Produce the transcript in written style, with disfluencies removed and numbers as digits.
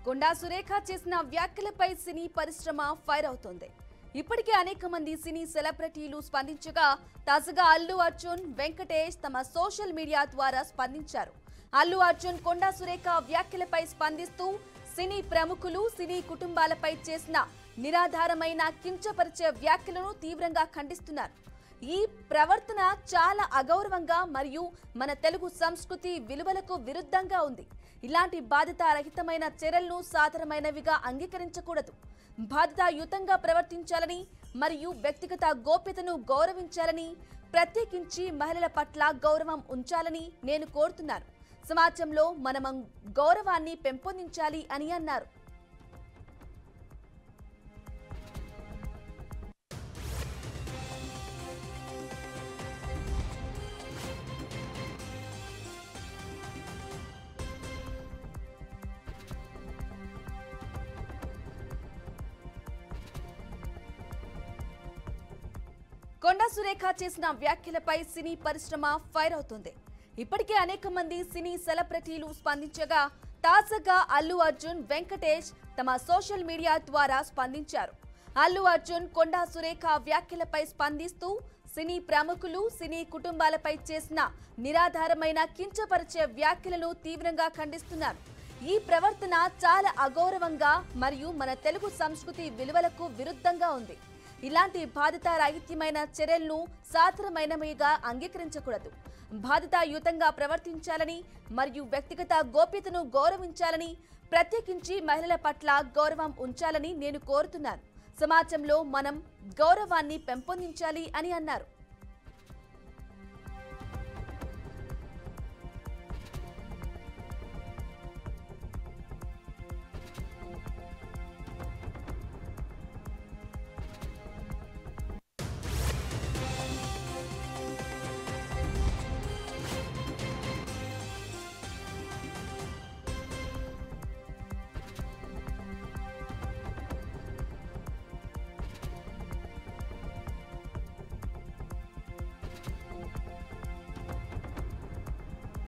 కొండా సురేఖ చేసిన వ్యాఖ్యలపై సినీ పరిశ్రమ ఫైర్ అవుతోంది. ఇప్పటికే అనేక మంది సినీ సెలబ్రిటీలు స్పందించగా తాజాగా అల్లు అర్జున్, వెంకటేష్ తమ సోషల్ మీడియా ద్వారా స్పందించారు. అల్లు అర్జున్ కొండా సురేఖ వ్యాఖ్యలపై స్పందిస్తూ సినీ ప్రముఖులు, సినీ కుటుంబాలపై చేసిన నిరాధారమైన కించపరిచే వ్యాఖ్యలను తీవ్రంగా ఖండిస్తున్నారు. ఈ ప్రవర్తన చాలా అగౌరవంగా మరియు మన తెలుగు సంస్కృతి విలువలకు విరుద్ధంగా ఉంది. ఇలాంటి బాధ్యతారహితమైన చర్యలను సాధారణమైనవిగా అంగీకరించకూడదు. బాధ్యతాయుతంగా ప్రవర్తించాలని మరియు వ్యక్తిగత గోప్యతను గౌరవించాలని, ప్రత్యేకించి మహిళల పట్ల గౌరవం ఉంచాలని నేను కోరుతున్నాను. సమాజంలో మనం గౌరవాన్ని పెంపొందించాలి అని అన్నారు. కొండా సురేఖ చేసిన వ్యాఖ్యలపై సినీ పరిశ్రమ ఫైర్ అవుతుంది. ఇప్పటికే అనేక మంది సినీ సెలబ్రిటీలు స్పందించగా తాజాగా అల్లు అర్జున్, వెంకటేష్ తమ సోషల్ మీడియా ద్వారా స్పందించారు. అల్లు అర్జున్ కొండా సురేఖ వ్యాఖ్యలపై స్పందిస్తూ సినీ ప్రముఖులు, సినీ కుటుంబాలపై చేసిన నిరాధారమైన కించపరిచే వ్యాఖ్యలను తీవ్రంగా ఖండిస్తున్నారు. ఈ ప్రవర్తన చాలా అగౌరవంగా మరియు మన తెలుగు సంస్కృతి విలువలకు విరుద్ధంగా ఉంది. ఇలాంటి బాధ్యతారాహిత్యమైన చర్యలను సాధారణమైనవిగా అంగీకరించకూడదు. బాధ్యతాయుతంగా ప్రవర్తించాలని మరియు వ్యక్తిగత గోప్యతను గౌరవించాలని, ప్రత్యేకించి మహిళల పట్ల గౌరవం ఉంచాలని నేను కోరుతున్నాను. సమాజంలో మనం గౌరవాన్ని పెంపొందించాలి అని అన్నారు.